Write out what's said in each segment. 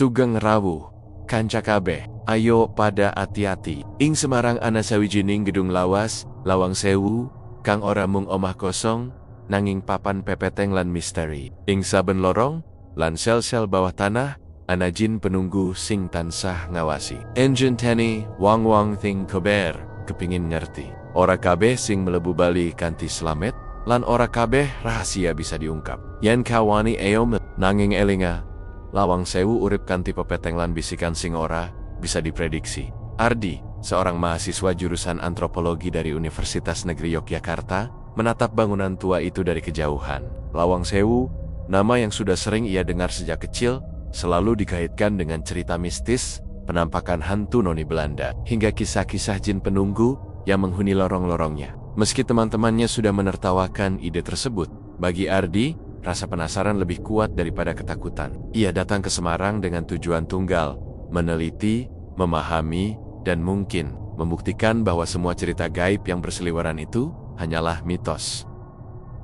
Sugeng rawuh, kanca kabeh, ayo pada hati-hati. Ing Semarang ana sawijining gedung lawas, lawang sewu, kang ora mung omah kosong, nanging papan pepeteng lan misteri. Ing saben lorong, lan sel-sel bawah tanah, ana jin penunggu sing tansah ngawasi. Enjen teni, wong-wong ting kober, kepingin ngerti. Ora kabeh sing mlebu bali kanthi slamet, lan ora kabeh rahasia bisa diungkap. Yen kawani eom nanging elinga, lawang sewu urip kanthi pepeteng lan bisikan sing ora bisa diprediksi. Ardi, seorang mahasiswa jurusan antropologi dari Universitas Negeri Yogyakarta, menatap bangunan tua itu dari kejauhan. Lawang sewu, nama yang sudah sering ia dengar sejak kecil, selalu dikaitkan dengan cerita mistis, penampakan hantu noni Belanda, hingga kisah-kisah jin penunggu yang menghuni lorong-lorongnya. Meski teman-temannya sudah menertawakan ide tersebut, bagi Ardi, rasa penasaran lebih kuat daripada ketakutan. Ia datang ke Semarang dengan tujuan tunggal, meneliti, memahami, dan mungkin membuktikan bahwa semua cerita gaib yang berseliweran itu hanyalah mitos.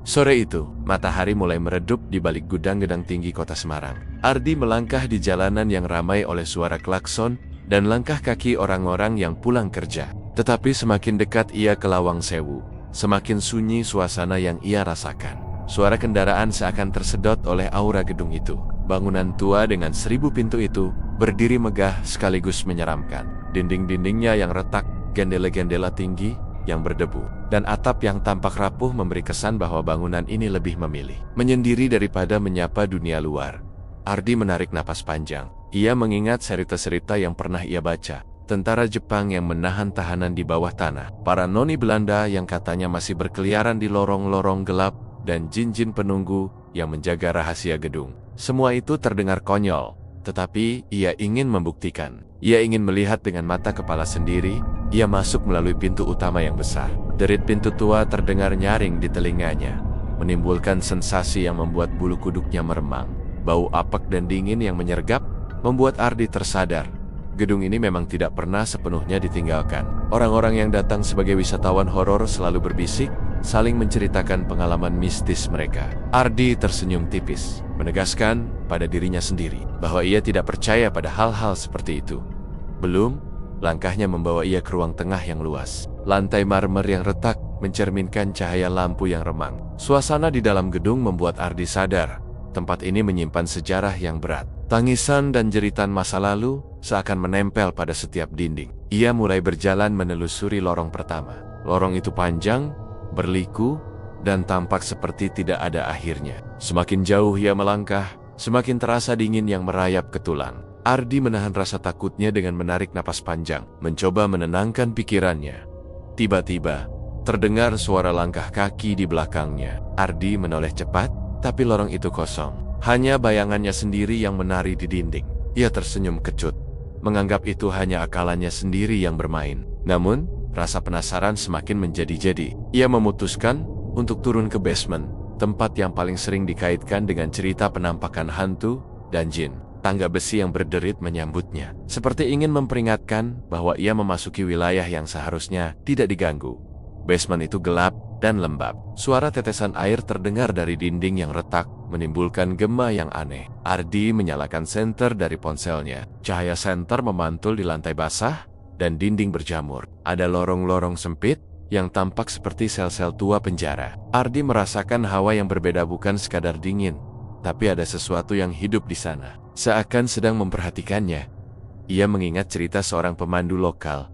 Sore itu, matahari mulai meredup di balik gudang-gedang tinggi kota Semarang. Ardi melangkah di jalanan yang ramai oleh suara klakson dan langkah kaki orang-orang yang pulang kerja. Tetapi semakin dekat ia ke lawang sewu, semakin sunyi suasana yang ia rasakan. Suara kendaraan seakan tersedot oleh aura gedung itu. Bangunan tua dengan 1000 pintu itu berdiri megah sekaligus menyeramkan. Dinding-dindingnya yang retak, gendela-gendela tinggi yang berdebu, dan atap yang tampak rapuh memberi kesan bahwa bangunan ini lebih memilih menyendiri daripada menyapa dunia luar. Ardi menarik napas panjang. Ia mengingat cerita-cerita yang pernah ia baca. Tentara Jepang yang menahan tahanan di bawah tanah, para noni Belanda yang katanya masih berkeliaran di lorong-lorong gelap, dan jin-jin penunggu yang menjaga rahasia gedung. Semua itu terdengar konyol, tetapi ia ingin membuktikan. Ia ingin melihat dengan mata kepala sendiri. Ia masuk melalui pintu utama yang besar. Derit pintu tua terdengar nyaring di telinganya, menimbulkan sensasi yang membuat bulu kuduknya meremang. Bau apek dan dingin yang menyergap membuat Ardi tersadar. Gedung ini memang tidak pernah sepenuhnya ditinggalkan. Orang-orang yang datang sebagai wisatawan horor selalu berbisik, saling menceritakan pengalaman mistis mereka. Ardi tersenyum tipis, menegaskan pada dirinya sendiri bahwa ia tidak percaya pada hal-hal seperti itu. Belum, langkahnya membawa ia ke ruang tengah yang luas. Lantai marmer yang retak mencerminkan cahaya lampu yang remang. Suasana di dalam gedung membuat Ardi sadar, tempat ini menyimpan sejarah yang berat. Tangisan dan jeritan masa lalu seakan menempel pada setiap dinding. Ia mulai berjalan menelusuri lorong pertama. Lorong itu panjang, berliku, dan tampak seperti tidak ada akhirnya. Semakin jauh ia melangkah, semakin terasa dingin yang merayap ke tulang. Ardi menahan rasa takutnya dengan menarik napas panjang, mencoba menenangkan pikirannya. Tiba-tiba, terdengar suara langkah kaki di belakangnya. Ardi menoleh cepat, tapi lorong itu kosong. Hanya bayangannya sendiri yang menari di dinding. Ia tersenyum kecut, menganggap itu hanya akalannya sendiri yang bermain. Namun, rasa penasaran semakin menjadi-jadi. Ia memutuskan untuk turun ke basement, tempat yang paling sering dikaitkan dengan cerita penampakan hantu dan jin. Tangga besi yang berderit menyambutnya, seperti ingin memperingatkan bahwa ia memasuki wilayah yang seharusnya tidak diganggu. Basement itu gelap dan lembab. Suara tetesan air terdengar dari dinding yang retak, menimbulkan gema yang aneh. Ardi menyalakan senter dari ponselnya. Cahaya senter memantul di lantai basah dan dinding berjamur. Ada lorong-lorong sempit yang tampak seperti sel-sel tua penjara. Ardi merasakan hawa yang berbeda, bukan sekadar dingin, tapi ada sesuatu yang hidup di sana, seakan sedang memperhatikannya. Ia mengingat cerita seorang pemandu lokal.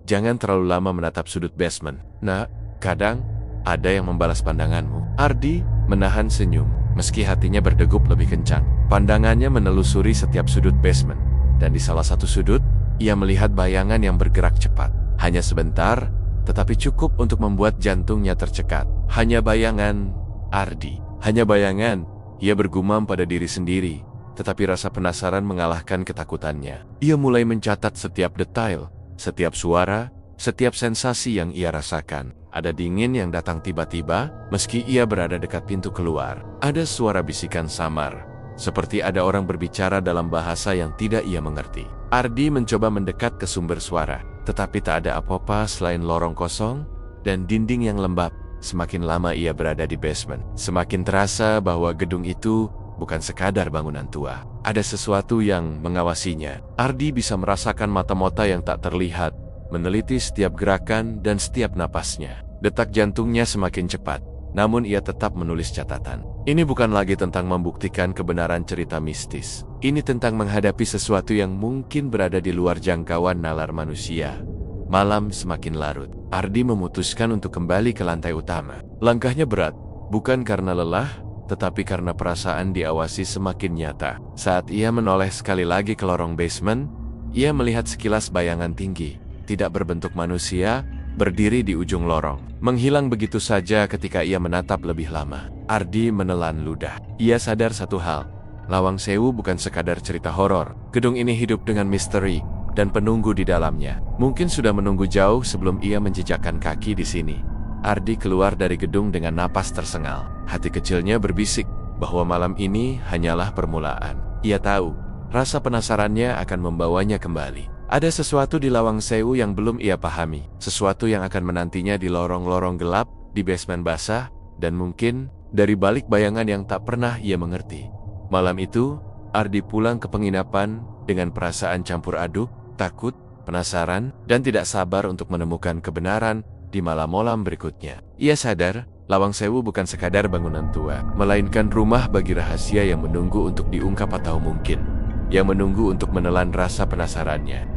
Jangan terlalu lama menatap sudut basement, nak, kadang ada yang membalas pandanganmu. Ardi menahan senyum, meski hatinya berdegup lebih kencang. Pandangannya menelusuri setiap sudut basement, dan di salah satu sudut, ia melihat bayangan yang bergerak cepat. Hanya sebentar, tetapi cukup untuk membuat jantungnya tercekat. Hanya bayangan, Ardi. Hanya bayangan, ia bergumam pada diri sendiri, tetapi rasa penasaran mengalahkan ketakutannya. Ia mulai mencatat setiap detail, setiap suara, setiap sensasi yang ia rasakan. Ada dingin yang datang tiba-tiba, meski ia berada dekat pintu keluar. Ada suara bisikan samar, seperti ada orang berbicara dalam bahasa yang tidak ia mengerti. Ardi mencoba mendekat ke sumber suara, tetapi tak ada apa-apa selain lorong kosong dan dinding yang lembab. Semakin lama ia berada di basement, semakin terasa bahwa gedung itu bukan sekadar bangunan tua. Ada sesuatu yang mengawasinya. Ardi bisa merasakan mata-mata yang tak terlihat, meneliti setiap gerakan dan setiap napasnya. Detak jantungnya semakin cepat, namun ia tetap menulis catatan. Ini bukan lagi tentang membuktikan kebenaran cerita mistis. Ini tentang menghadapi sesuatu yang mungkin berada di luar jangkauan nalar manusia. Malam semakin larut. Ardi memutuskan untuk kembali ke lantai utama. Langkahnya berat, bukan karena lelah, tetapi karena perasaan diawasi semakin nyata. Saat ia menoleh sekali lagi ke lorong basement, ia melihat sekilas bayangan tinggi, tidak berbentuk manusia, berdiri di ujung lorong. Menghilang begitu saja ketika ia menatap lebih lama. Ardi menelan ludah. Ia sadar satu hal, Lawang Sewu bukan sekadar cerita horor. Gedung ini hidup dengan misteri dan penunggu di dalamnya. Mungkin sudah menunggu jauh sebelum ia menjejakkan kaki di sini. Ardi keluar dari gedung dengan napas tersengal. Hati kecilnya berbisik bahwa malam ini hanyalah permulaan. Ia tahu, rasa penasarannya akan membawanya kembali. Ada sesuatu di Lawang Sewu yang belum ia pahami. Sesuatu yang akan menantinya di lorong-lorong gelap, di basement basah, dan mungkin dari balik bayangan yang tak pernah ia mengerti. Malam itu, Ardi pulang ke penginapan dengan perasaan campur aduk, takut, penasaran, dan tidak sabar untuk menemukan kebenaran di malam-malam berikutnya. Ia sadar, Lawang Sewu bukan sekadar bangunan tua, melainkan rumah bagi rahasia yang menunggu untuk diungkap atau mungkin yang menunggu untuk menelan rasa penasarannya.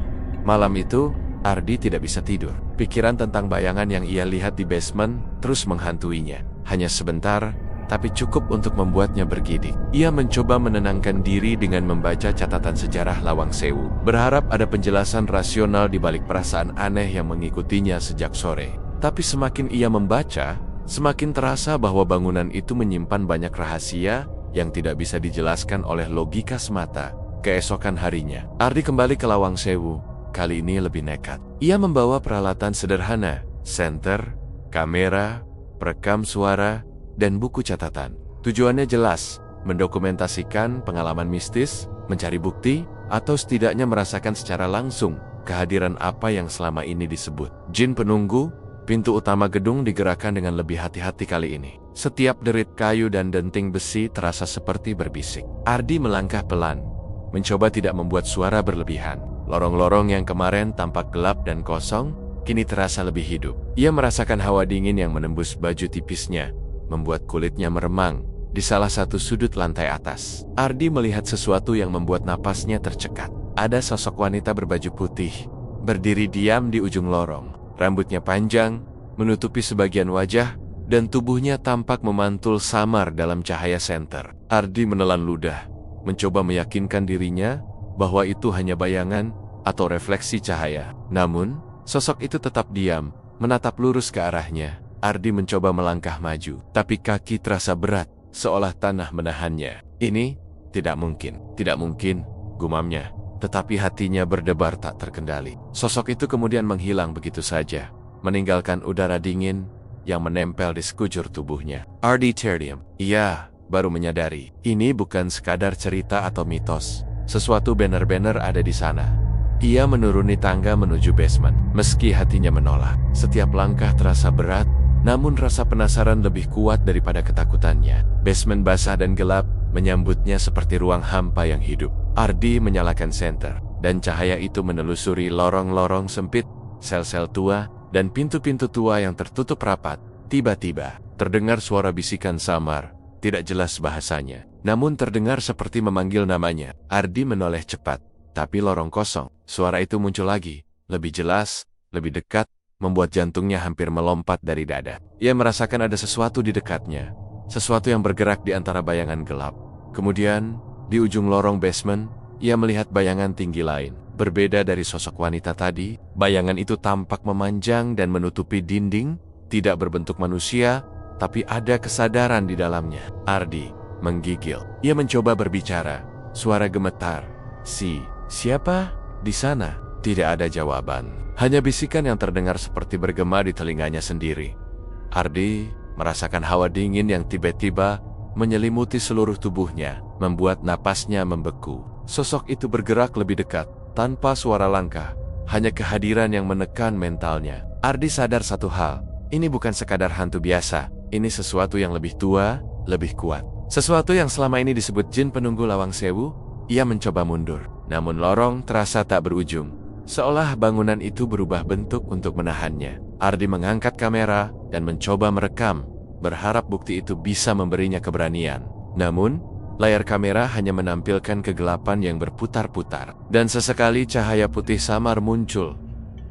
Malam itu, Ardi tidak bisa tidur. Pikiran tentang bayangan yang ia lihat di basement terus menghantuinya. Hanya sebentar, tapi cukup untuk membuatnya bergidik. Ia mencoba menenangkan diri dengan membaca catatan sejarah Lawang Sewu, berharap ada penjelasan rasional di balik perasaan aneh yang mengikutinya sejak sore. Tapi semakin ia membaca, semakin terasa bahwa bangunan itu menyimpan banyak rahasia yang tidak bisa dijelaskan oleh logika semata. Keesokan harinya, Ardi kembali ke Lawang Sewu, kali ini lebih nekat. Ia membawa peralatan sederhana, senter, kamera, perekam suara, dan buku catatan. Tujuannya jelas, mendokumentasikan pengalaman mistis, mencari bukti, atau setidaknya merasakan secara langsung kehadiran apa yang selama ini disebut jin penunggu. Pintu utama gedung digerakkan dengan lebih hati-hati kali ini. Setiap derit kayu dan denting besi terasa seperti berbisik. Ardi melangkah pelan, mencoba tidak membuat suara berlebihan. Lorong-lorong yang kemarin tampak gelap dan kosong, kini terasa lebih hidup. Ia merasakan hawa dingin yang menembus baju tipisnya, membuat kulitnya meremang di salah satu sudut lantai atas. Ardi melihat sesuatu yang membuat napasnya tercekat. Ada sosok wanita berbaju putih, berdiri diam di ujung lorong. Rambutnya panjang, menutupi sebagian wajah, dan tubuhnya tampak memantul samar dalam cahaya senter. Ardi menelan ludah, mencoba meyakinkan dirinya bahwa itu hanya bayangan atau refleksi cahaya. Namun, sosok itu tetap diam, menatap lurus ke arahnya. Ardi mencoba melangkah maju, tapi kaki terasa berat, seolah tanah menahannya. Ini tidak mungkin, gumamnya. Tetapi hatinya berdebar tak terkendali. Sosok itu kemudian menghilang begitu saja, meninggalkan udara dingin yang menempel di sekujur tubuhnya. Ardi terdiam. Ia baru menyadari, ini bukan sekadar cerita atau mitos. Sesuatu benar-benar ada di sana. Ia menuruni tangga menuju basement, meski hatinya menolak. Setiap langkah terasa berat, namun rasa penasaran lebih kuat daripada ketakutannya. Basement basah dan gelap menyambutnya seperti ruang hampa yang hidup. Ardi menyalakan senter, dan cahaya itu menelusuri lorong-lorong sempit, sel-sel tua, dan pintu-pintu tua yang tertutup rapat. Tiba-tiba, terdengar suara bisikan samar, tidak jelas bahasanya, namun terdengar seperti memanggil namanya. Ardi menoleh cepat, tapi lorong kosong. Suara itu muncul lagi, lebih jelas, lebih dekat, membuat jantungnya hampir melompat dari dada. Ia merasakan ada sesuatu di dekatnya, sesuatu yang bergerak di antara bayangan gelap. Kemudian, di ujung lorong basement, ia melihat bayangan tinggi lain. Berbeda dari sosok wanita tadi, bayangan itu tampak memanjang dan menutupi dinding, tidak berbentuk manusia, tapi ada kesadaran di dalamnya. Ardi menggigil. Ia mencoba berbicara, suara gemetar. Siapa? Di sana. Tidak ada jawaban. Hanya bisikan yang terdengar seperti bergema di telinganya sendiri. Ardi merasakan hawa dingin yang tiba-tiba menyelimuti seluruh tubuhnya, membuat napasnya membeku. Sosok itu bergerak lebih dekat, tanpa suara langkah, hanya kehadiran yang menekan mentalnya. Ardi sadar satu hal, ini bukan sekadar hantu biasa, ini sesuatu yang lebih tua, lebih kuat. Sesuatu yang selama ini disebut jin penunggu Lawang Sewu, ia mencoba mundur. Namun lorong terasa tak berujung. Seolah bangunan itu berubah bentuk untuk menahannya. Ardi mengangkat kamera dan mencoba merekam, berharap bukti itu bisa memberinya keberanian. Namun, layar kamera hanya menampilkan kegelapan yang berputar-putar. Dan sesekali cahaya putih samar muncul,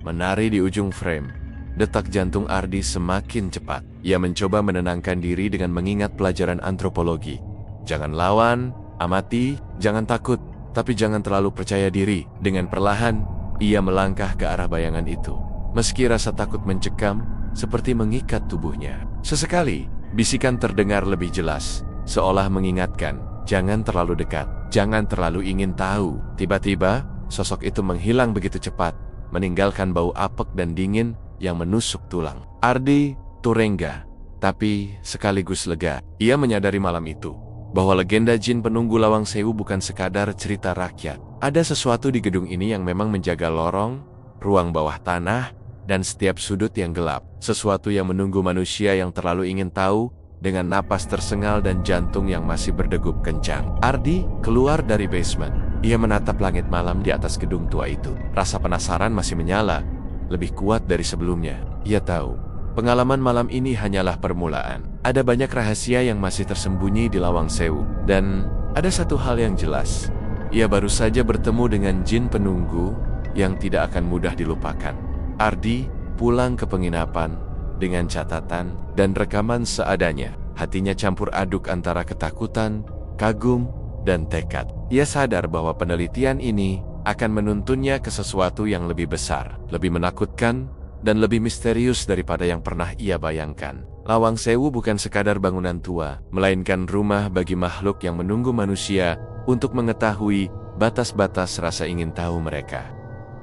menari di ujung frame. Detak jantung Ardi semakin cepat. Ia mencoba menenangkan diri dengan mengingat pelajaran antropologi. Jangan lawan, amati, jangan takut, tapi jangan terlalu percaya diri. Dengan perlahan, ia melangkah ke arah bayangan itu. Meski rasa takut mencekam, seperti mengikat tubuhnya. Sesekali, bisikan terdengar lebih jelas, seolah mengingatkan, jangan terlalu dekat, jangan terlalu ingin tahu. Tiba-tiba, sosok itu menghilang begitu cepat, meninggalkan bau apek dan dingin yang menusuk tulang. Ardi terengah, tapi sekaligus lega. Ia menyadari malam itu, bahwa legenda jin penunggu Lawang Sewu bukan sekadar cerita rakyat. Ada sesuatu di gedung ini yang memang menjaga lorong, ruang bawah tanah, dan setiap sudut yang gelap. Sesuatu yang menunggu manusia yang terlalu ingin tahu, dengan napas tersengal dan jantung yang masih berdegup kencang. Ardi keluar dari basement. Ia menatap langit malam di atas gedung tua itu. Rasa penasaran masih menyala, lebih kuat dari sebelumnya. Ia tahu, pengalaman malam ini hanyalah permulaan. Ada banyak rahasia yang masih tersembunyi di Lawang Sewu. Dan ada satu hal yang jelas. Ia baru saja bertemu dengan jin penunggu yang tidak akan mudah dilupakan. Ardi pulang ke penginapan dengan catatan dan rekaman seadanya. Hatinya campur aduk antara ketakutan, kagum, dan tekad. Ia sadar bahwa penelitian ini akan menuntunnya ke sesuatu yang lebih besar, lebih menakutkan, dan lebih misterius daripada yang pernah ia bayangkan. Lawang Sewu bukan sekadar bangunan tua, melainkan rumah bagi makhluk yang menunggu manusia untuk mengetahui batas-batas rasa ingin tahu mereka.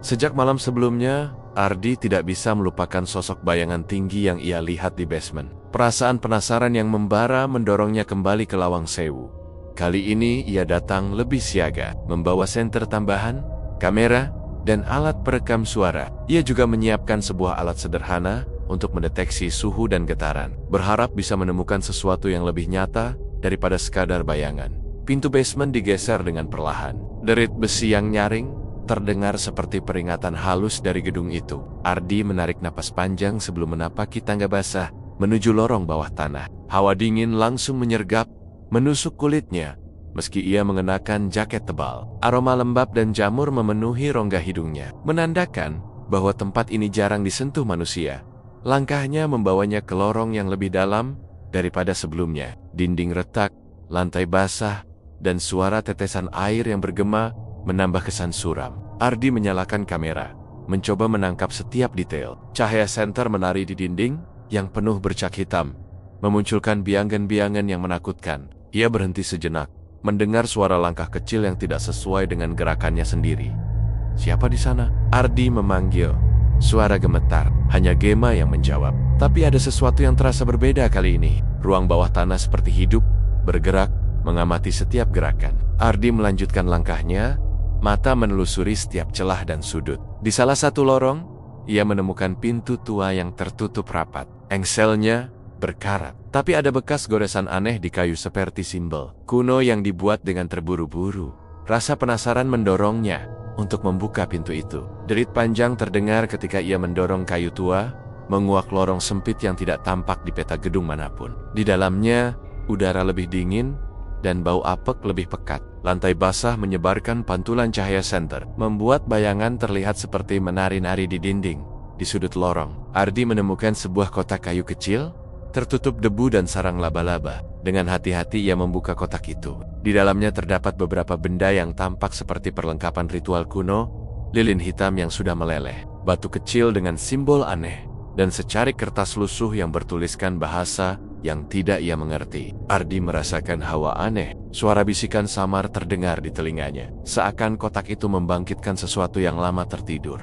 Sejak malam sebelumnya, Ardi tidak bisa melupakan sosok bayangan tinggi yang ia lihat di basement. Perasaan penasaran yang membara mendorongnya kembali ke Lawang Sewu. Kali ini ia datang lebih siaga, membawa senter tambahan, kamera, dan alat perekam suara. Ia juga menyiapkan sebuah alat sederhana untuk mendeteksi suhu dan getaran, berharap bisa menemukan sesuatu yang lebih nyata daripada sekadar bayangan. Pintu basement digeser dengan perlahan. Derit besi yang nyaring terdengar seperti peringatan halus dari gedung itu. Ardi menarik napas panjang sebelum menapaki tangga basah menuju lorong bawah tanah. Hawa dingin langsung menyergap, menusuk kulitnya. Meski ia mengenakan jaket tebal, aroma lembab dan jamur memenuhi rongga hidungnya, menandakan bahwa tempat ini jarang disentuh manusia. Langkahnya membawanya ke lorong yang lebih dalam daripada sebelumnya. Dinding retak, lantai basah, dan suara tetesan air yang bergema menambah kesan suram. Ardi menyalakan kamera, mencoba menangkap setiap detail. Cahaya senter menari di dinding yang penuh bercak hitam, memunculkan biangan-biangan yang menakutkan. Ia berhenti sejenak, mendengar suara langkah kecil yang tidak sesuai dengan gerakannya sendiri. Siapa di sana? Ardi memanggil. Suara gemetar, hanya Gema yang menjawab. Tapi ada sesuatu yang terasa berbeda kali ini. Ruang bawah tanah seperti hidup, bergerak, mengamati setiap gerakan. Ardi melanjutkan langkahnya, mata menelusuri setiap celah dan sudut. Di salah satu lorong, ia menemukan pintu tua yang tertutup rapat. Engselnya berkarat, tapi ada bekas goresan aneh di kayu seperti simbol kuno yang dibuat dengan terburu-buru. Rasa penasaran mendorongnya untuk membuka pintu itu. Derit panjang terdengar ketika ia mendorong kayu tua, menguak lorong sempit yang tidak tampak di peta gedung manapun. Di dalamnya, udara lebih dingin dan bau apek lebih pekat. Lantai basah menyebarkan pantulan cahaya senter, membuat bayangan terlihat seperti menari-nari di dinding. Di sudut lorong, Ardi menemukan sebuah kotak kayu kecil, tertutup debu dan sarang laba-laba. Dengan hati-hati ia membuka kotak itu. Di dalamnya terdapat beberapa benda yang tampak seperti perlengkapan ritual kuno, lilin hitam yang sudah meleleh, batu kecil dengan simbol aneh, dan secarik kertas lusuh yang bertuliskan bahasa yang tidak ia mengerti. Ardi merasakan hawa aneh. Suara bisikan samar terdengar di telinganya, seakan kotak itu membangkitkan sesuatu yang lama tertidur.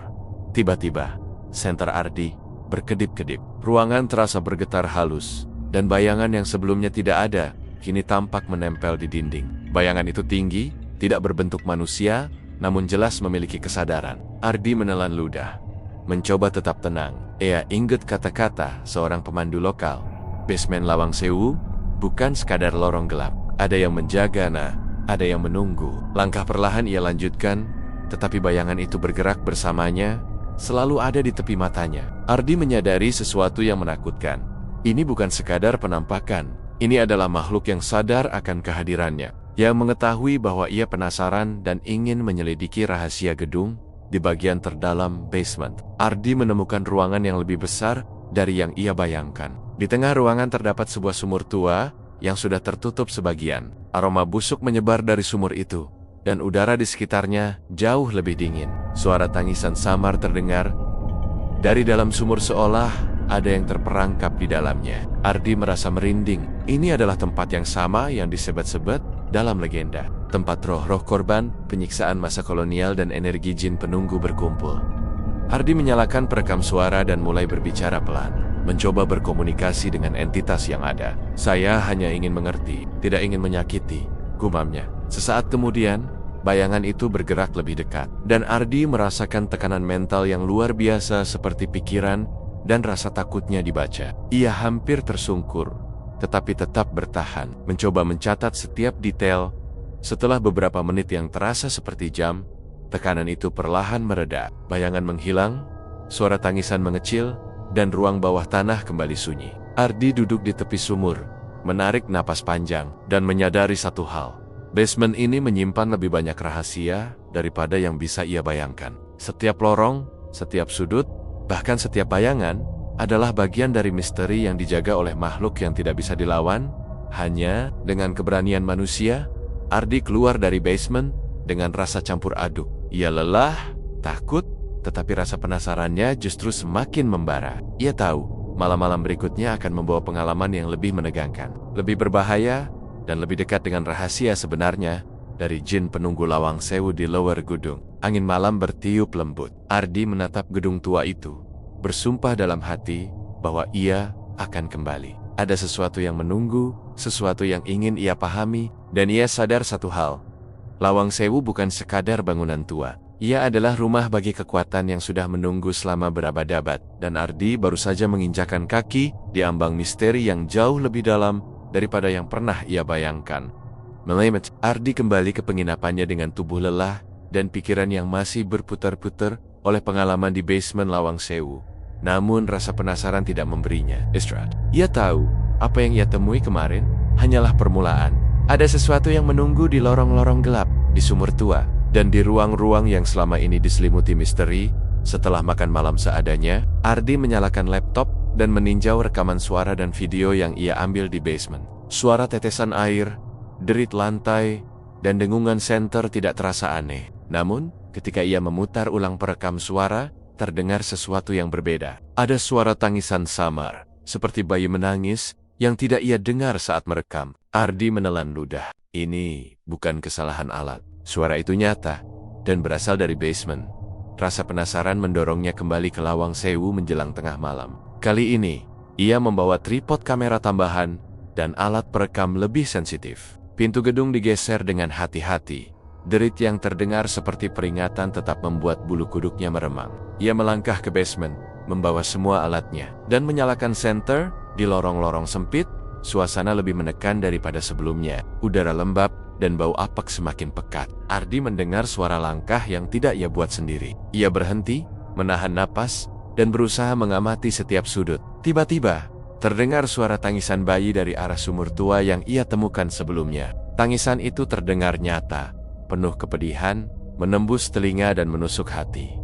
Tiba-tiba, senter Ardi berkedip-kedip. Ruangan terasa bergetar halus, dan bayangan yang sebelumnya tidak ada, kini tampak menempel di dinding. Bayangan itu tinggi, tidak berbentuk manusia, namun jelas memiliki kesadaran. Ardi menelan ludah, mencoba tetap tenang. Ia ingat kata-kata seorang pemandu lokal. Basement Lawang Sewu bukan sekadar lorong gelap. Ada yang menjaga, ada yang menunggu. Langkah perlahan ia lanjutkan, tetapi bayangan itu bergerak bersamanya, selalu ada di tepi matanya. Ardi menyadari sesuatu yang menakutkan. Ini bukan sekadar penampakan. Ini adalah makhluk yang sadar akan kehadirannya, yang mengetahui bahwa ia penasaran dan ingin menyelidiki rahasia gedung di bagian terdalam basement. Ardi menemukan ruangan yang lebih besar dari yang ia bayangkan. Di tengah ruangan terdapat sebuah sumur tua yang sudah tertutup sebagian. Aroma busuk menyebar dari sumur itu, dan udara di sekitarnya jauh lebih dingin. Suara tangisan samar terdengar dari dalam sumur, seolah ada yang terperangkap di dalamnya. Ardi merasa merinding. Ini adalah tempat yang sama yang disebut-sebut dalam legenda. Tempat roh-roh korban, penyiksaan masa kolonial dan energi jin penunggu berkumpul. Ardi menyalakan perekam suara dan mulai berbicara pelan, mencoba berkomunikasi dengan entitas yang ada. Saya hanya ingin mengerti, tidak ingin menyakiti, gumamnya. Sesaat kemudian, bayangan itu bergerak lebih dekat, dan Ardi merasakan tekanan mental yang luar biasa seperti pikiran dan rasa takutnya dibaca. Ia hampir tersungkur, tetapi tetap bertahan, mencoba mencatat setiap detail. Setelah beberapa menit yang terasa seperti jam, tekanan itu perlahan mereda, bayangan menghilang, suara tangisan mengecil, dan ruang bawah tanah kembali sunyi. Ardi duduk di tepi sumur, menarik napas panjang, dan menyadari satu hal. Basement ini menyimpan lebih banyak rahasia daripada yang bisa ia bayangkan. Setiap lorong, setiap sudut, bahkan setiap bayangan adalah bagian dari misteri yang dijaga oleh makhluk yang tidak bisa dilawan. Hanya dengan keberanian manusia, Ardi keluar dari basement dengan rasa campur aduk. Ia lelah, takut, tetapi rasa penasarannya justru semakin membara. Ia tahu, malam-malam berikutnya akan membawa pengalaman yang lebih menegangkan, lebih berbahaya, dan lebih dekat dengan rahasia sebenarnya dari jin penunggu Lawang Sewu di Lower Gudung. Angin malam bertiup lembut. Ardi menatap gedung tua itu, bersumpah dalam hati bahwa ia akan kembali. Ada sesuatu yang menunggu, sesuatu yang ingin ia pahami, dan ia sadar satu hal. Lawang Sewu bukan sekadar bangunan tua. Ia adalah rumah bagi kekuatan yang sudah menunggu selama berabad-abad, dan Ardi baru saja menginjakan kaki di ambang misteri yang jauh lebih dalam daripada yang pernah ia bayangkan. Melemet, Ardi kembali ke penginapannya dengan tubuh lelah dan pikiran yang masih berputar-putar oleh pengalaman di basement Lawang Sewu. Namun rasa penasaran tidak memberinya istirahat. Ia tahu, apa yang ia temui kemarin hanyalah permulaan. Ada sesuatu yang menunggu di lorong-lorong gelap, di sumur tua, dan di ruang-ruang yang selama ini diselimuti misteri. Setelah makan malam seadanya, Ardi menyalakan laptop dan meninjau rekaman suara dan video yang ia ambil di basement. Suara tetesan air, derit lantai, dan dengungan senter tidak terasa aneh. Namun, ketika ia memutar ulang perekam suara, terdengar sesuatu yang berbeda. Ada suara tangisan samar, seperti bayi menangis, yang tidak ia dengar saat merekam. Ardi menelan ludah. Ini bukan kesalahan alat. Suara itu nyata, dan berasal dari basement. Rasa penasaran mendorongnya kembali ke Lawang Sewu menjelang tengah malam. Kali ini, ia membawa tripod kamera tambahan dan alat perekam lebih sensitif. Pintu gedung digeser dengan hati-hati. Derit yang terdengar seperti peringatan tetap membuat bulu kuduknya meremang. Ia melangkah ke basement, membawa semua alatnya, dan menyalakan senter. Di lorong-lorong sempit, suasana lebih menekan daripada sebelumnya. Udara lembab dan bau apek semakin pekat. Ardi mendengar suara langkah yang tidak ia buat sendiri. Ia berhenti, menahan napas, dan berusaha mengamati setiap sudut. Tiba-tiba, terdengar suara tangisan bayi dari arah sumur tua yang ia temukan sebelumnya. Tangisan itu terdengar nyata, penuh kepedihan, menembus telinga dan menusuk hati.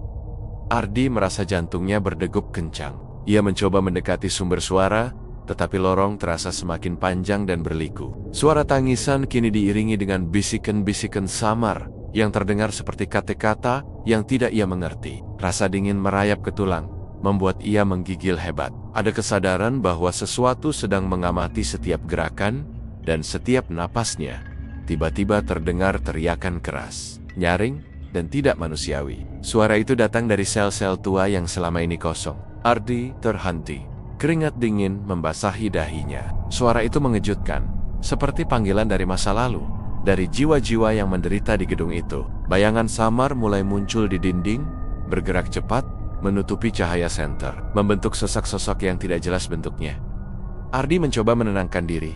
Ardi merasa jantungnya berdegup kencang. Ia mencoba mendekati sumber suara, tetapi lorong terasa semakin panjang dan berliku. Suara tangisan kini diiringi dengan bisikan-bisikan samar yang terdengar seperti kata-kata yang tidak ia mengerti. Rasa dingin merayap ke tulang, membuat ia menggigil hebat. Ada kesadaran bahwa sesuatu sedang mengamati setiap gerakan dan setiap napasnya. Tiba-tiba terdengar teriakan keras, nyaring, dan tidak manusiawi. Suara itu datang dari sel-sel tua yang selama ini kosong. Ardi terhenti. Keringat dingin membasahi dahinya. Suara itu mengejutkan, seperti panggilan dari masa lalu, dari jiwa-jiwa yang menderita di gedung itu. Bayangan samar mulai muncul di dinding, bergerak cepat, menutupi cahaya senter, membentuk sosok-sosok yang tidak jelas bentuknya. Ardi mencoba menenangkan diri.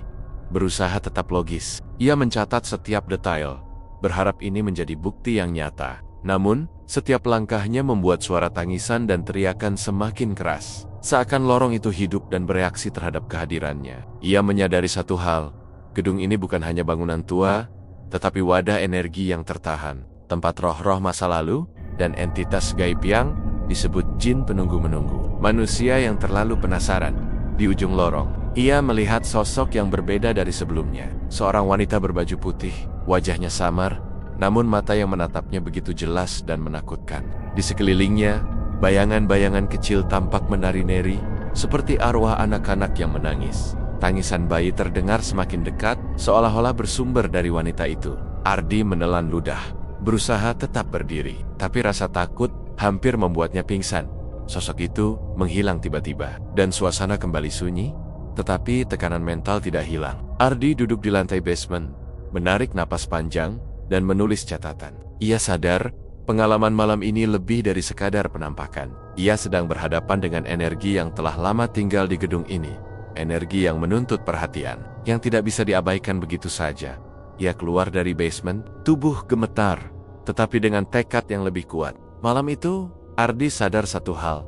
berusaha tetap logis. Ia mencatat setiap detail, berharap ini menjadi bukti yang nyata. Namun, setiap langkahnya membuat suara tangisan dan teriakan semakin keras. Seakan lorong itu hidup dan bereaksi terhadap kehadirannya. Ia menyadari satu hal, gedung ini bukan hanya bangunan tua, tetapi wadah energi yang tertahan, tempat roh-roh masa lalu, dan entitas gaib yang disebut jin penunggu-menunggu. Manusia yang terlalu penasaran. Di ujung lorong, ia melihat sosok yang berbeda dari sebelumnya. Seorang wanita berbaju putih, wajahnya samar, namun mata yang menatapnya begitu jelas dan menakutkan. Di sekelilingnya, bayangan-bayangan kecil tampak menari-neri, seperti arwah anak-anak yang menangis. Tangisan bayi terdengar semakin dekat, seolah-olah bersumber dari wanita itu. Ardi menelan ludah, berusaha tetap berdiri, tapi rasa takut hampir membuatnya pingsan. Sosok itu menghilang tiba-tiba, dan suasana kembali sunyi, tetapi tekanan mental tidak hilang. Ardi duduk di lantai basement, menarik napas panjang, dan menulis catatan. Ia sadar, pengalaman malam ini lebih dari sekadar penampakan. Ia sedang berhadapan dengan energi yang telah lama tinggal di gedung ini. Energi yang menuntut perhatian, yang tidak bisa diabaikan begitu saja. Ia keluar dari basement, tubuh gemetar, tetapi dengan tekad yang lebih kuat. Malam itu, Ardi sadar satu hal.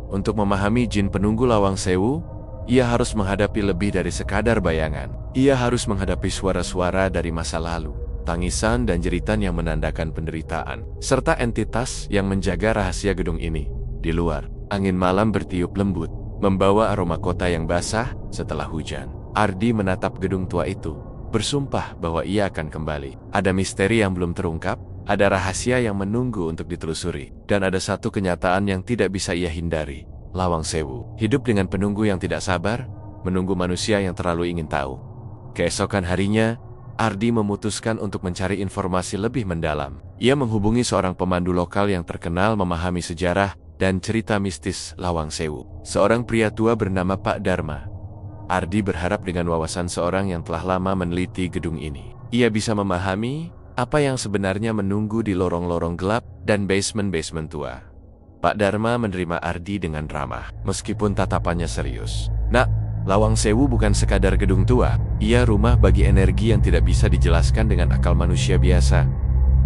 Untuk memahami jin penunggu Lawang Sewu, ia harus menghadapi lebih dari sekadar bayangan. Ia harus menghadapi suara-suara dari masa lalu, tangisan dan jeritan yang menandakan penderitaan, serta entitas yang menjaga rahasia gedung ini. Di luar, angin malam bertiup lembut, membawa aroma kota yang basah setelah hujan. Ardi menatap gedung tua itu, bersumpah bahwa ia akan kembali. Ada misteri yang belum terungkap, ada rahasia yang menunggu untuk ditelusuri, dan ada satu kenyataan yang tidak bisa ia hindari. Lawang Sewu hidup dengan penunggu yang tidak sabar, menunggu manusia yang terlalu ingin tahu. Keesokan harinya, Ardi memutuskan untuk mencari informasi lebih mendalam. Ia menghubungi seorang pemandu lokal yang terkenal memahami sejarah dan cerita mistis Lawang Sewu. Seorang pria tua bernama Pak Dharma. Ardi berharap dengan wawasan seorang yang telah lama meneliti gedung ini, ia bisa memahami apa yang sebenarnya menunggu di lorong-lorong gelap dan basement-basement tua. Pak Dharma menerima Ardi dengan ramah, meskipun tatapannya serius. Nak, Lawang Sewu bukan sekadar gedung tua, ia rumah bagi energi yang tidak bisa dijelaskan dengan akal manusia biasa,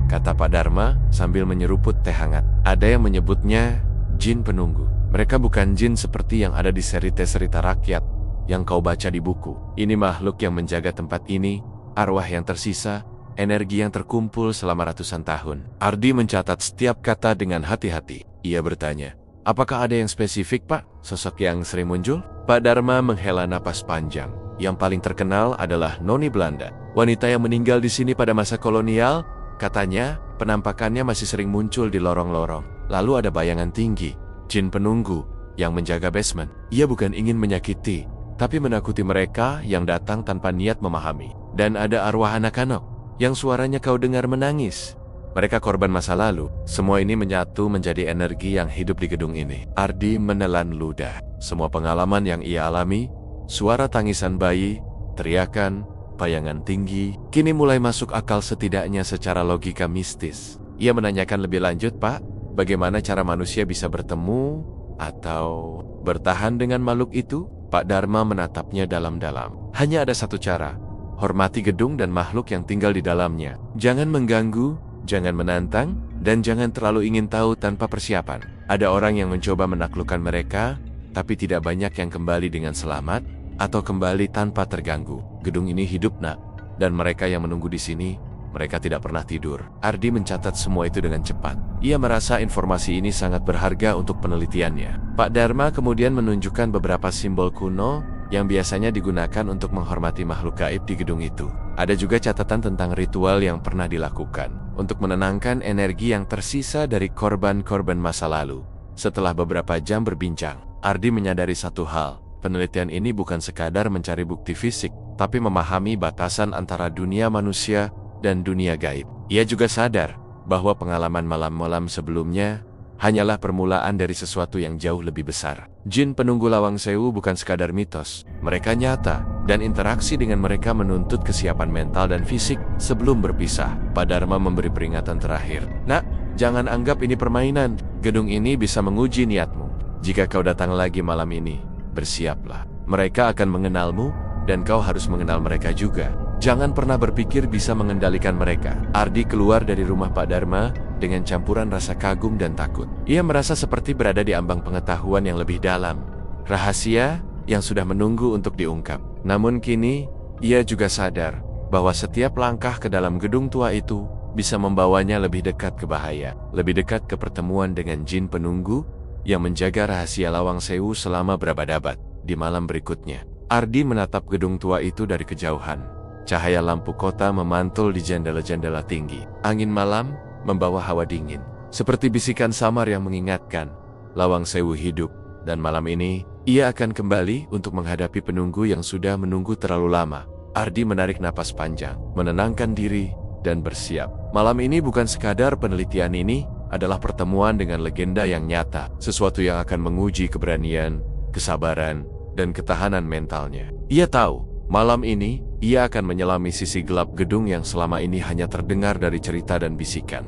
kata Pak Dharma sambil menyeruput teh hangat. Ada yang menyebutnya jin penunggu. Mereka bukan jin seperti yang ada di cerita-cerita rakyat yang kau baca di buku. Ini makhluk yang menjaga tempat ini, arwah yang tersisa, energi yang terkumpul selama ratusan tahun. Ardi mencatat setiap kata dengan hati-hati. Ia bertanya, apakah ada yang spesifik, Pak? Sosok yang sering muncul? Pak Dharma menghela napas panjang. Yang paling terkenal adalah Noni Belanda, wanita yang meninggal di sini pada masa kolonial. Katanya, penampakannya masih sering muncul di lorong-lorong. Lalu ada bayangan tinggi, jin penunggu, yang menjaga basement. Ia bukan ingin menyakiti, tapi menakuti mereka yang datang tanpa niat memahami. Dan ada arwah anak-anak, yang suaranya kau dengar menangis. Mereka korban masa lalu. Semua ini menyatu menjadi energi yang hidup di gedung ini. Ardi menelan ludah. Semua pengalaman yang ia alami, suara tangisan bayi, teriakan, bayangan tinggi, kini mulai masuk akal setidaknya secara logika mistis. Ia menanyakan lebih lanjut, Pak, bagaimana cara manusia bisa bertemu atau bertahan dengan makhluk itu? Pak Dharma menatapnya dalam-dalam. Hanya ada satu cara. Hormati gedung dan makhluk yang tinggal di dalamnya. Jangan mengganggu, jangan menantang, dan jangan terlalu ingin tahu tanpa persiapan. Ada orang yang mencoba menaklukkan mereka, tapi tidak banyak yang kembali dengan selamat atau kembali tanpa terganggu. Gedung ini hidup, Nak, dan mereka yang menunggu di sini, mereka tidak pernah tidur. Ardi mencatat semua itu dengan cepat. Ia merasa informasi ini sangat berharga untuk penelitiannya. Pak Dharma kemudian menunjukkan beberapa simbol kuno yang biasanya digunakan untuk menghormati makhluk gaib di gedung itu. Ada juga catatan tentang ritual yang pernah dilakukan untuk menenangkan energi yang tersisa dari korban-korban masa lalu. Setelah beberapa jam berbincang, Ardi menyadari satu hal. Penelitian ini bukan sekadar mencari bukti fisik, tapi memahami batasan antara dunia manusia dan dunia gaib. Ia juga sadar bahwa pengalaman malam-malam sebelumnya hanyalah permulaan dari sesuatu yang jauh lebih besar. Jin penunggu Lawang Sewu bukan sekadar mitos. Mereka nyata, dan interaksi dengan mereka menuntut kesiapan mental dan fisik sebelum berpisah. Pak Dharma memberi peringatan terakhir. Nak, jangan anggap ini permainan. Gedung ini bisa menguji niatmu. Jika kau datang lagi malam ini, bersiaplah. Mereka akan mengenalmu, dan kau harus mengenal mereka juga. Jangan pernah berpikir bisa mengendalikan mereka. Ardi keluar dari rumah Pak Dharma dengan campuran rasa kagum dan takut. Ia merasa seperti berada di ambang pengetahuan yang lebih dalam. Rahasia yang sudah menunggu untuk diungkap. Namun kini, ia juga sadar bahwa setiap langkah ke dalam gedung tua itu bisa membawanya lebih dekat ke bahaya. Lebih dekat ke pertemuan dengan jin penunggu yang menjaga rahasia Lawang Sewu selama berabad-abad. Di malam berikutnya, Ardi menatap gedung tua itu dari kejauhan. Cahaya lampu kota memantul di jendela-jendela tinggi. Angin malam membawa hawa dingin. Seperti bisikan samar yang mengingatkan, Lawang Sewu hidup, dan malam ini, ia akan kembali untuk menghadapi penunggu yang sudah menunggu terlalu lama. Ardi menarik napas panjang, menenangkan diri, dan bersiap. Malam ini bukan sekadar penelitian, ini adalah pertemuan dengan legenda yang nyata. Sesuatu yang akan menguji keberanian, kesabaran, dan ketahanan mentalnya. Ia tahu, malam ini, ia akan menyelami sisi gelap gedung yang selama ini hanya terdengar dari cerita dan bisikan.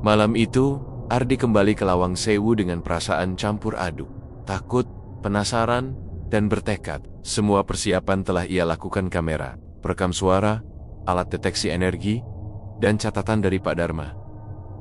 Malam itu, Ardi kembali ke Lawang Sewu dengan perasaan campur aduk. Takut, penasaran, dan bertekad. Semua persiapan telah ia lakukan: kamera, perekam suara, alat deteksi energi, dan catatan dari Pak Dharma.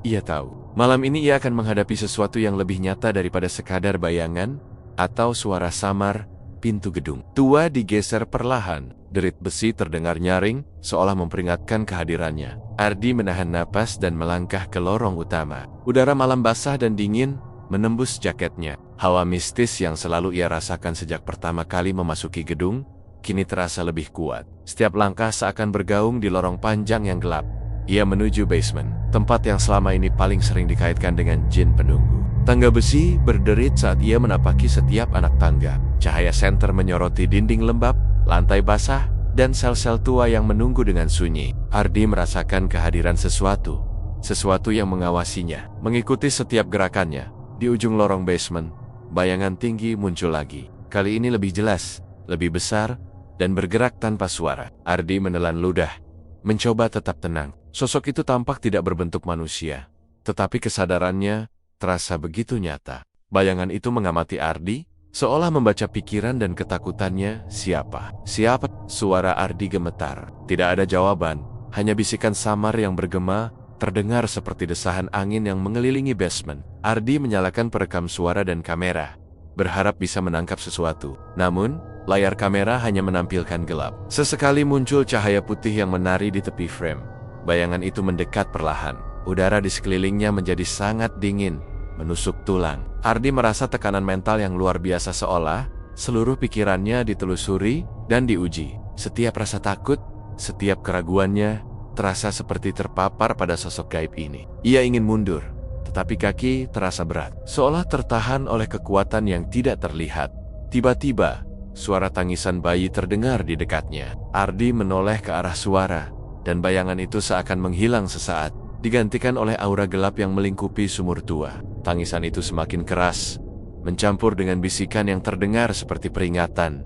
Ia tahu, malam ini ia akan menghadapi sesuatu yang lebih nyata daripada sekadar bayangan atau suara samar. Pintu gedung tua digeser perlahan. Derit besi terdengar nyaring, seolah memperingatkan kehadirannya. Ardi menahan napas dan melangkah ke lorong utama. Udara malam basah dan dingin menembus jaketnya. Hawa mistis yang selalu ia rasakan sejak pertama kali memasuki gedung, kini terasa lebih kuat. Setiap langkah seakan bergaung di lorong panjang yang gelap. Ia menuju basement, tempat yang selama ini paling sering dikaitkan dengan jin penunggu. Tangga besi berderit saat ia menapaki setiap anak tangga. Cahaya senter menyoroti dinding lembab, lantai basah, dan sel-sel tua yang menunggu dengan sunyi. Ardi merasakan kehadiran sesuatu yang mengawasinya, mengikuti setiap gerakannya. Di ujung lorong basement, bayangan tinggi muncul lagi. Kali ini lebih jelas, lebih besar, dan bergerak tanpa suara. Ardi menelan ludah, mencoba tetap tenang. Sosok itu tampak tidak berbentuk manusia, tetapi kesadarannya terasa begitu nyata. Bayangan itu mengamati Ardi, seolah membaca pikiran dan ketakutannya. Siapa? Suara Ardi gemetar. Tidak ada jawaban, hanya bisikan samar yang bergema, terdengar seperti desahan angin yang mengelilingi basement. Ardi menyalakan perekam suara dan kamera, berharap bisa menangkap sesuatu. Namun, layar kamera hanya menampilkan gelap. Sesekali muncul cahaya putih yang menari di tepi frame. Bayangan itu mendekat perlahan. Udara di sekelilingnya menjadi sangat dingin, menusuk tulang. Ardi merasa tekanan mental yang luar biasa, seolah seluruh pikirannya ditelusuri dan diuji. Setiap rasa takut, setiap keraguannya, terasa seperti terpapar pada sosok gaib ini. Ia ingin mundur, tetapi kaki terasa berat, seolah tertahan oleh kekuatan yang tidak terlihat. Tiba-tiba, suara tangisan bayi terdengar di dekatnya. Ardi menoleh ke arah suara, dan bayangan itu seakan menghilang sesaat, digantikan oleh aura gelap yang melingkupi sumur tua. Tangisan itu semakin keras, mencampur dengan bisikan yang terdengar seperti peringatan.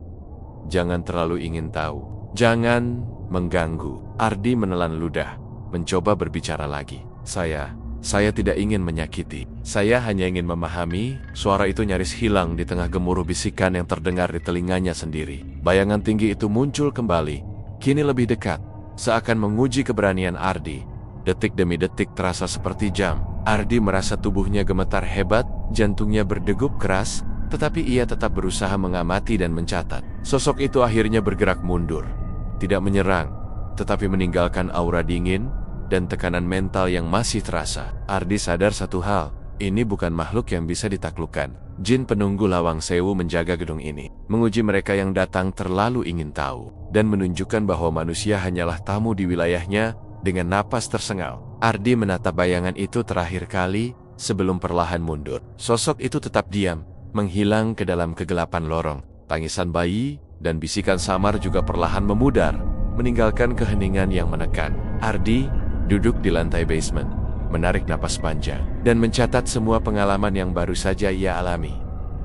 Jangan terlalu ingin tahu. Jangan mengganggu. Ardi menelan ludah, mencoba berbicara lagi. Saya tidak ingin menyakiti. Saya hanya ingin memahami. Suara itu nyaris hilang di tengah gemuruh bisikan yang terdengar di telinganya sendiri. Bayangan tinggi itu muncul kembali, kini lebih dekat, seakan menguji keberanian Ardi. Detik demi detik terasa seperti jam. Ardi merasa tubuhnya gemetar hebat, jantungnya berdegup keras, tetapi ia tetap berusaha mengamati dan mencatat. Sosok itu akhirnya bergerak mundur. Tidak menyerang, tetapi meninggalkan aura dingin dan tekanan mental yang masih terasa. Ardi sadar satu hal, ini bukan makhluk yang bisa ditaklukkan. Jin penunggu Lawang Sewu menjaga gedung ini, menguji mereka yang datang terlalu ingin tahu, dan menunjukkan bahwa manusia hanyalah tamu di wilayahnya. Dengan napas tersengal, Ardi menatap bayangan itu terakhir kali sebelum perlahan mundur. Sosok itu tetap diam, menghilang ke dalam kegelapan lorong. Tangisan bayi dan bisikan samar juga perlahan memudar, meninggalkan keheningan yang menekan. Ardi duduk di lantai basement, menarik napas panjang, dan mencatat semua pengalaman yang baru saja ia alami.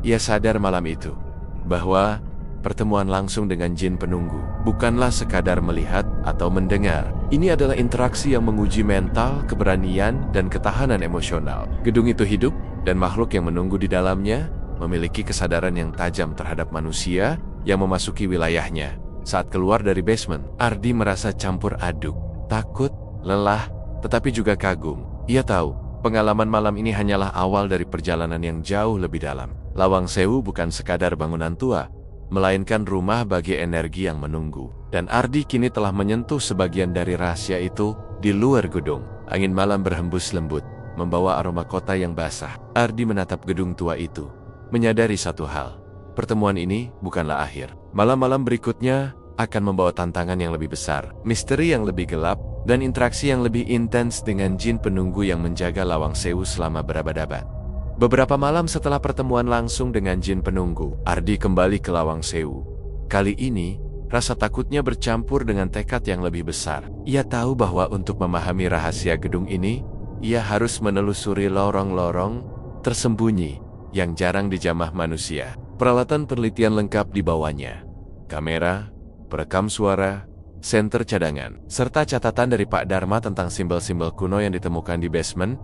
Ia sadar malam itu, bahwa pertemuan langsung dengan jin penunggu bukanlah sekadar melihat atau mendengar. Ini adalah interaksi yang menguji mental, keberanian, dan ketahanan emosional. Gedung itu hidup, dan makhluk yang menunggu di dalamnya memiliki kesadaran yang tajam terhadap manusia yang memasuki wilayahnya. Saat keluar dari basement, Ardi merasa campur aduk. Takut, lelah, tetapi juga kagum. Ia tahu, pengalaman malam ini hanyalah awal dari perjalanan yang jauh lebih dalam. Lawang Sewu bukan sekadar bangunan tua, melainkan rumah bagi energi yang menunggu. Dan Ardi kini telah menyentuh sebagian dari rahasia itu di luar gedung. Angin malam berhembus lembut, membawa aroma kota yang basah. Ardi menatap gedung tua itu, menyadari satu hal. Pertemuan ini bukanlah akhir. Malam-malam berikutnya akan membawa tantangan yang lebih besar, misteri yang lebih gelap, dan interaksi yang lebih intens dengan jin penunggu yang menjaga Lawang Sewu selama berabad-abad. Beberapa malam setelah pertemuan langsung dengan jin penunggu, Ardi kembali ke Lawang Sewu. Kali ini, rasa takutnya bercampur dengan tekad yang lebih besar. Ia tahu bahwa untuk memahami rahasia gedung ini, ia harus menelusuri lorong-lorong tersembunyi yang jarang dijamah manusia. Peralatan penelitian lengkap dibawanya. Kamera, perekam suara, senter cadangan, serta catatan dari Pak Dharma tentang simbol-simbol kuno yang ditemukan di basement.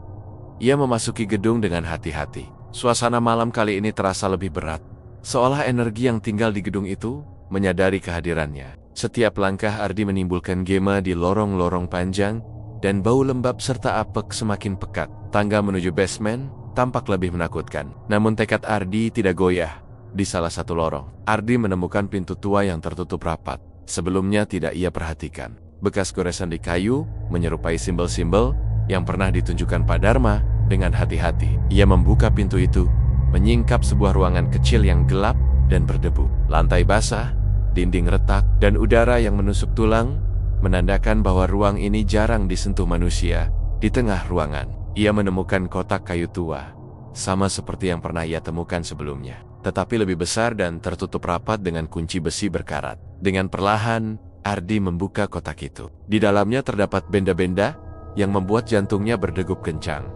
Ia memasuki gedung dengan hati-hati. Suasana malam kali ini terasa lebih berat, seolah energi yang tinggal di gedung itu menyadari kehadirannya. Setiap langkah Ardi menimbulkan gema di lorong-lorong panjang, dan bau lembab serta apek semakin pekat. Tangga menuju basement tampak lebih menakutkan. Namun tekad Ardi tidak goyah. Di salah satu lorong, Ardi menemukan pintu tua yang tertutup rapat. Sebelumnya tidak ia perhatikan. Bekas goresan di kayu menyerupai simbol-simbol yang pernah ditunjukkan Pak Dharma. Dengan hati-hati, ia membuka pintu itu, menyingkap sebuah ruangan kecil yang gelap dan berdebu. Lantai basah, dinding retak, dan udara yang menusuk tulang menandakan bahwa ruang ini jarang disentuh manusia. Di tengah ruangan, ia menemukan kotak kayu tua, sama seperti yang pernah ia temukan sebelumnya, tetapi lebih besar dan tertutup rapat dengan kunci besi berkarat. Dengan perlahan, Ardi membuka kotak itu. Di dalamnya terdapat benda-benda yang membuat jantungnya berdegup kencang.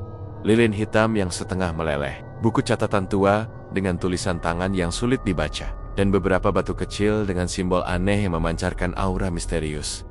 Lilin hitam yang setengah meleleh, buku catatan tua dengan tulisan tangan yang sulit dibaca, dan beberapa batu kecil dengan simbol aneh yang memancarkan aura misterius.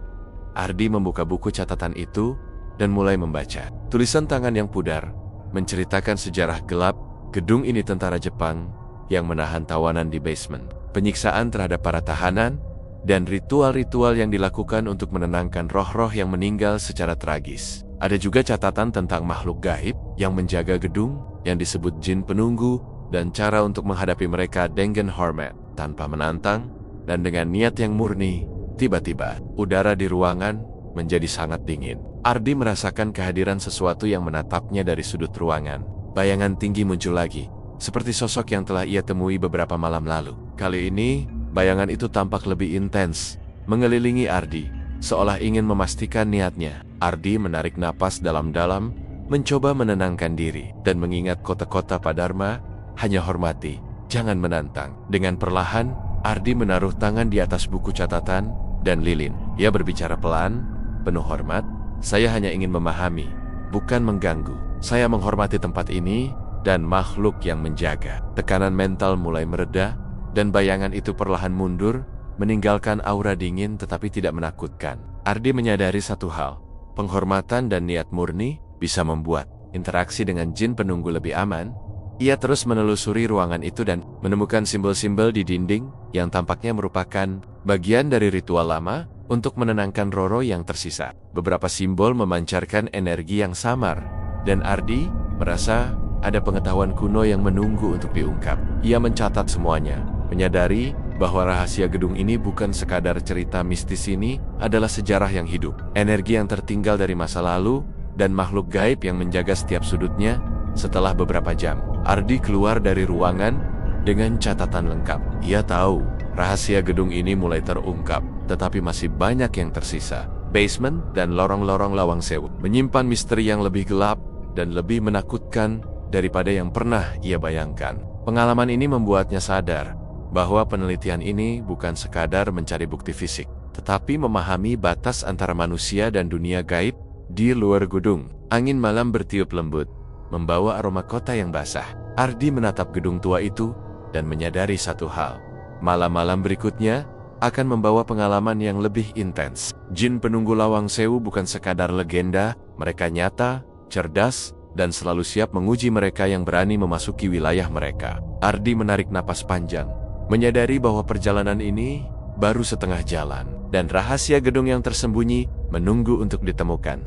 Ardi membuka buku catatan itu dan mulai membaca. Tulisan tangan yang pudar menceritakan sejarah gelap gedung ini tentara Jepang yang menahan tawanan di basement, penyiksaan terhadap para tahanan, dan ritual-ritual yang dilakukan untuk menenangkan roh-roh yang meninggal secara tragis. Ada juga catatan tentang makhluk gaib yang menjaga gedung yang disebut jin penunggu, dan cara untuk menghadapi mereka dengan hormat, tanpa menantang, dan dengan niat yang murni. Tiba-tiba, udara di ruangan menjadi sangat dingin. Ardi merasakan kehadiran sesuatu yang menatapnya dari sudut ruangan. Bayangan tinggi muncul lagi, seperti sosok yang telah ia temui beberapa malam lalu. Kali ini, bayangan itu tampak lebih intens, mengelilingi Ardi, seolah ingin memastikan niatnya. Ardi menarik napas dalam-dalam, mencoba menenangkan diri, dan mengingat kota-kota Pak Dharma, hanya hormati, jangan menantang. Dengan perlahan, Ardi menaruh tangan di atas buku catatan dan lilin. Ia berbicara pelan, penuh hormat, "Saya hanya ingin memahami, bukan mengganggu. Saya menghormati tempat ini dan makhluk yang menjaga." Tekanan mental mulai mereda, dan bayangan itu perlahan mundur, meninggalkan aura dingin tetapi tidak menakutkan. Ardi menyadari satu hal, penghormatan dan niat murni bisa membuat interaksi dengan jin penunggu lebih aman. Ia terus menelusuri ruangan itu dan menemukan simbol-simbol di dinding yang tampaknya merupakan bagian dari ritual lama untuk menenangkan Roro yang tersisa. Beberapa simbol memancarkan energi yang samar, dan Ardi merasa ada pengetahuan kuno yang menunggu untuk diungkap. Ia mencatat semuanya, menyadari bahwa rahasia gedung ini bukan sekadar cerita mistis. Ini adalah sejarah yang hidup, energi yang tertinggal dari masa lalu, dan makhluk gaib yang menjaga setiap sudutnya. Setelah beberapa jam, Ardi keluar dari ruangan dengan catatan lengkap. Ia tahu rahasia gedung ini mulai terungkap, tetapi masih banyak yang tersisa. Basement dan lorong-lorong Lawang Sewu menyimpan misteri yang lebih gelap dan lebih menakutkan daripada yang pernah ia bayangkan. Pengalaman ini membuatnya sadar bahwa penelitian ini bukan sekadar mencari bukti fisik, tetapi memahami batas antara manusia dan dunia gaib di luar gedung. Angin malam bertiup lembut, membawa aroma kota yang basah. Ardi menatap gedung tua itu dan menyadari satu hal. Malam-malam berikutnya akan membawa pengalaman yang lebih intens. Jin penunggu Lawang Sewu bukan sekadar legenda, mereka nyata, cerdas, dan selalu siap menguji mereka yang berani memasuki wilayah mereka. Ardi menarik napas panjang, menyadari bahwa perjalanan ini baru setengah jalan, dan rahasia gedung yang tersembunyi menunggu untuk ditemukan.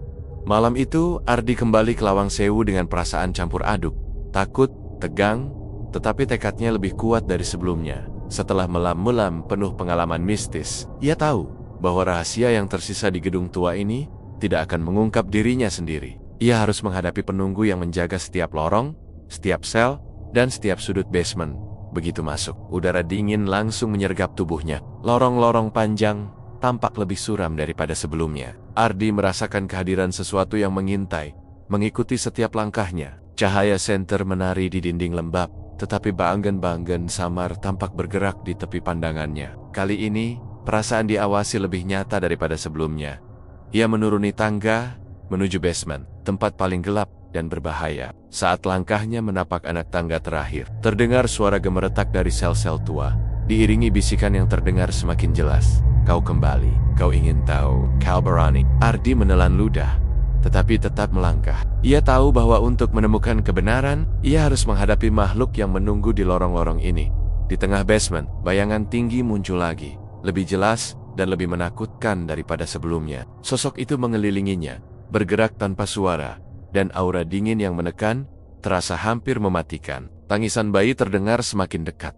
Malam itu, Ardi kembali ke Lawang Sewu dengan perasaan campur aduk, takut, tegang, tetapi tekadnya lebih kuat dari sebelumnya. Setelah melam-melam penuh pengalaman mistis, ia tahu bahwa rahasia yang tersisa di gedung tua ini tidak akan mengungkap dirinya sendiri. Ia harus menghadapi penunggu yang menjaga setiap lorong, setiap sel, dan setiap sudut basement. Begitu masuk, udara dingin langsung menyergap tubuhnya. Lorong-lorong panjang tampak lebih suram daripada sebelumnya. Ardi merasakan kehadiran sesuatu yang mengintai, mengikuti setiap langkahnya. Cahaya senter menari di dinding lembab, tetapi banggen-banggen samar tampak bergerak di tepi pandangannya. Kali ini, perasaan diawasi lebih nyata daripada sebelumnya. Ia menuruni tangga, menuju basement, tempat paling gelap dan berbahaya. Saat langkahnya menapak anak tangga terakhir, terdengar suara gemeretak dari sel-sel tua, diiringi bisikan yang terdengar semakin jelas. Kau kembali, kau ingin tahu, kau berani. Ardi menelan ludah, tetapi tetap melangkah. Ia tahu bahwa untuk menemukan kebenaran, ia harus menghadapi makhluk yang menunggu di lorong-lorong ini. Di tengah basement, bayangan tinggi muncul lagi, lebih jelas dan lebih menakutkan daripada sebelumnya. Sosok itu mengelilinginya, bergerak tanpa suara, dan aura dingin yang menekan terasa hampir mematikan. Tangisan bayi terdengar semakin dekat,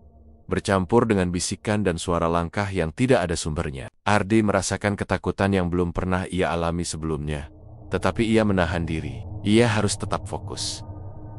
bercampur dengan bisikan dan suara langkah yang tidak ada sumbernya. Ardi merasakan ketakutan yang belum pernah ia alami sebelumnya, tetapi ia menahan diri. Ia harus tetap fokus.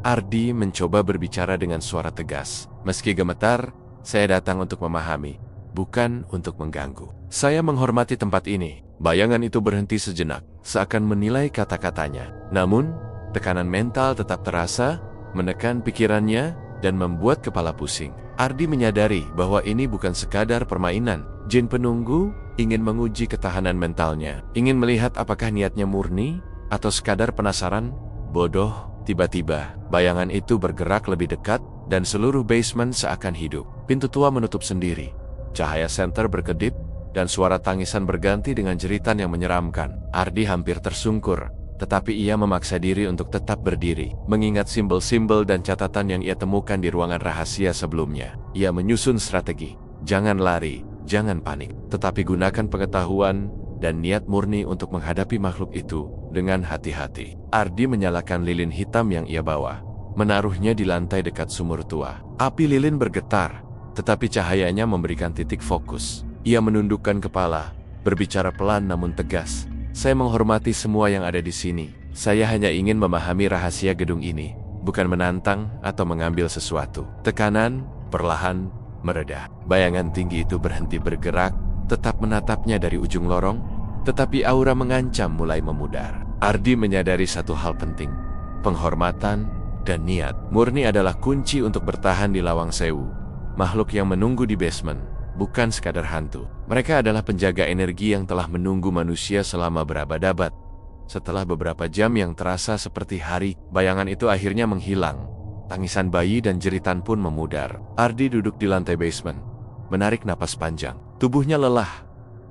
Ardi mencoba berbicara dengan suara tegas. Meski gemetar, saya datang untuk memahami, bukan untuk mengganggu. Saya menghormati tempat ini. Bayangan itu berhenti sejenak, seakan menilai kata-katanya. Namun, tekanan mental tetap terasa, menekan pikirannya, dan membuat kepala pusing. Ardi menyadari bahwa ini bukan sekadar permainan. Jin penunggu ingin menguji ketahanan mentalnya, ingin melihat apakah niatnya murni, atau sekadar penasaran. Bodoh, tiba-tiba, bayangan itu bergerak lebih dekat, dan seluruh basement seakan hidup. Pintu tua menutup sendiri. Cahaya senter berkedip, dan suara tangisan berganti dengan jeritan yang menyeramkan. Ardi hampir tersungkur, tetapi ia memaksa diri untuk tetap berdiri, mengingat simbol-simbol dan catatan yang ia temukan di ruangan rahasia sebelumnya. Ia menyusun strategi. Jangan lari, jangan panik, tetapi gunakan pengetahuan dan niat murni untuk menghadapi makhluk itu dengan hati-hati. Ardi menyalakan lilin hitam yang ia bawa, menaruhnya di lantai dekat sumur tua. Api lilin bergetar, tetapi cahayanya memberikan titik fokus. Ia menundukkan kepala, berbicara pelan namun tegas. Saya menghormati semua yang ada di sini. Saya hanya ingin memahami rahasia gedung ini, bukan menantang atau mengambil sesuatu. Tekanan perlahan mereda. Bayangan tinggi itu berhenti bergerak, tetap menatapnya dari ujung lorong, tetapi aura mengancam mulai memudar. Ardi menyadari satu hal penting, penghormatan dan niat murni adalah kunci untuk bertahan di Lawang Sewu. Makhluk yang menunggu di basement bukan sekadar hantu. Mereka adalah penjaga energi yang telah menunggu manusia selama berabad-abad. Setelah beberapa jam yang terasa seperti hari, bayangan itu akhirnya menghilang. Tangisan bayi dan jeritan pun memudar. Ardi duduk di lantai basement, menarik napas panjang. Tubuhnya lelah,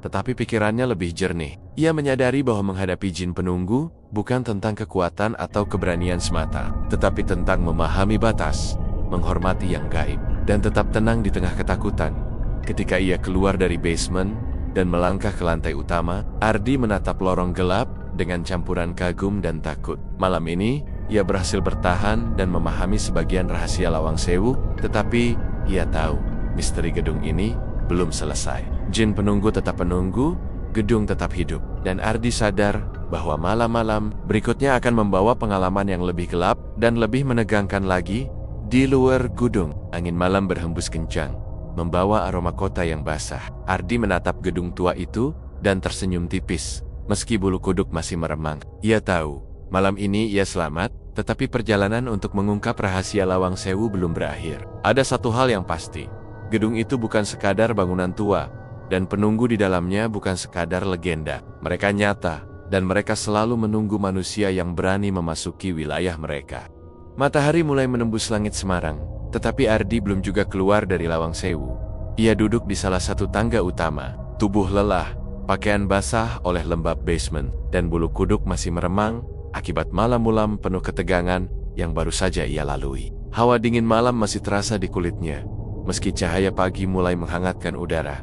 tetapi pikirannya lebih jernih. Ia menyadari bahwa menghadapi jin penunggu bukan tentang kekuatan atau keberanian semata, tetapi tentang memahami batas, menghormati yang gaib, dan tetap tenang di tengah ketakutan. Ketika ia keluar dari basement dan melangkah ke lantai utama, Ardi menatap lorong gelap dengan campuran kagum dan takut. Malam ini, ia berhasil bertahan dan memahami sebagian rahasia Lawang Sewu, tetapi ia tahu misteri gedung ini belum selesai. Jin penunggu tetap menunggu, gedung tetap hidup, dan Ardi sadar bahwa malam-malam berikutnya akan membawa pengalaman yang lebih gelap dan lebih menegangkan lagi. Di luar gedung, angin malam berhembus kencang, membawa aroma kota yang basah. Ardi menatap gedung tua itu dan tersenyum tipis, meski bulu kuduk masih meremang. Ia tahu, malam ini ia selamat, tetapi perjalanan untuk mengungkap rahasia Lawang Sewu belum berakhir. Ada satu hal yang pasti, gedung itu bukan sekadar bangunan tua, dan penunggu di dalamnya bukan sekadar legenda. Mereka nyata, dan mereka selalu menunggu manusia yang berani memasuki wilayah mereka. Matahari mulai menembus langit Semarang, tetapi Ardi belum juga keluar dari Lawang Sewu. Ia duduk di salah satu tangga utama, tubuh lelah, pakaian basah oleh lembab basement, dan bulu kuduk masih meremang akibat malam-malam penuh ketegangan yang baru saja ia lalui. Hawa dingin malam masih terasa di kulitnya, meski cahaya pagi mulai menghangatkan udara.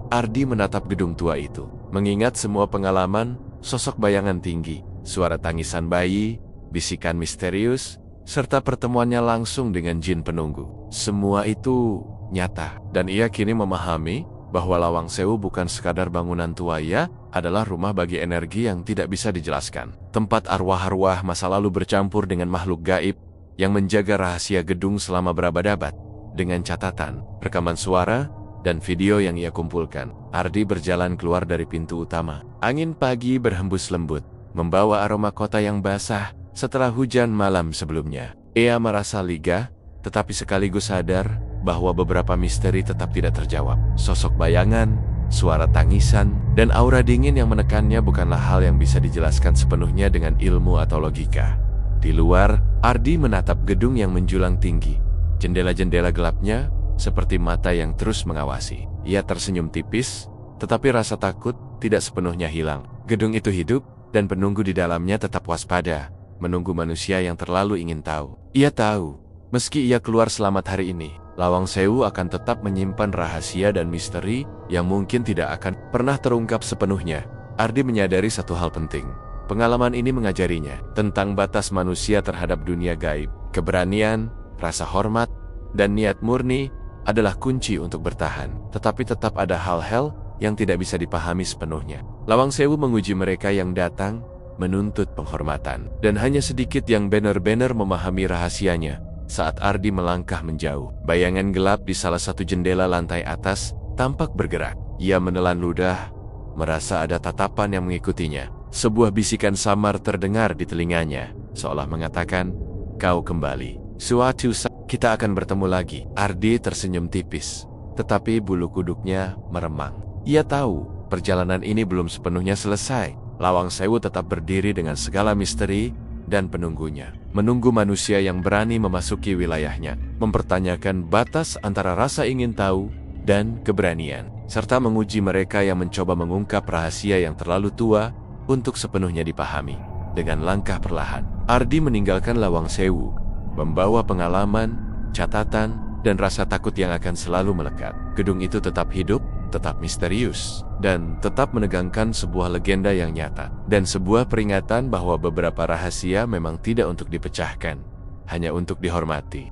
Ardi menatap gedung tua itu, mengingat semua pengalaman, sosok bayangan tinggi, suara tangisan bayi, bisikan misterius, serta pertemuannya langsung dengan jin penunggu. Semua itu nyata, dan ia kini memahami bahwa Lawang Sewu bukan sekadar bangunan tua, ia adalah rumah bagi energi yang tidak bisa dijelaskan. Tempat arwah-arwah masa lalu bercampur dengan makhluk gaib yang menjaga rahasia gedung selama berabad-abad. Dengan catatan, rekaman suara, dan video yang ia kumpulkan, Ardi berjalan keluar dari pintu utama. Angin pagi berhembus lembut, membawa aroma kota yang basah setelah hujan malam sebelumnya. Ia merasa lega, tetapi sekaligus sadar bahwa beberapa misteri tetap tidak terjawab. Sosok bayangan, suara tangisan, dan aura dingin yang menekannya bukanlah hal yang bisa dijelaskan sepenuhnya dengan ilmu atau logika. Di luar, Ardi menatap gedung yang menjulang tinggi. Jendela-jendela gelapnya seperti mata yang terus mengawasi. Ia tersenyum tipis, tetapi rasa takut tidak sepenuhnya hilang. Gedung itu hidup, dan penunggu di dalamnya tetap waspada, menunggu manusia yang terlalu ingin tahu. Ia tahu, meski ia keluar selamat hari ini, Lawang Sewu akan tetap menyimpan rahasia dan misteri yang mungkin tidak akan pernah terungkap sepenuhnya. Ardi menyadari satu hal penting. Pengalaman ini mengajarinya tentang batas manusia terhadap dunia gaib. Keberanian, rasa hormat, dan niat murni adalah kunci untuk bertahan. Tetapi tetap ada hal-hal yang tidak bisa dipahami sepenuhnya. Lawang Sewu menguji mereka yang datang, menuntut penghormatan. Dan hanya sedikit yang benar-benar memahami rahasianya. Saat Ardi melangkah menjauh, bayangan gelap di salah satu jendela lantai atas tampak bergerak. Ia menelan ludah, merasa ada tatapan yang mengikutinya. Sebuah bisikan samar terdengar di telinganya, seolah mengatakan, "Kau kembali. Suatu saat kita akan bertemu lagi." Ardi tersenyum tipis, tetapi bulu kuduknya meremang. Ia tahu perjalanan ini belum sepenuhnya selesai. Lawang Sewu tetap berdiri dengan segala misteri dan penunggunya, menunggu manusia yang berani memasuki wilayahnya, mempertanyakan batas antara rasa ingin tahu dan keberanian, serta menguji mereka yang mencoba mengungkap rahasia yang terlalu tua untuk sepenuhnya dipahami. Dengan langkah perlahan, Ardi meninggalkan Lawang Sewu, membawa pengalaman, catatan, dan rasa takut yang akan selalu melekat. Gedung itu tetap hidup, tetap misterius, dan tetap menegangkan sebuah legenda yang nyata, dan sebuah peringatan bahwa beberapa rahasia memang tidak untuk dipecahkan, hanya untuk dihormati.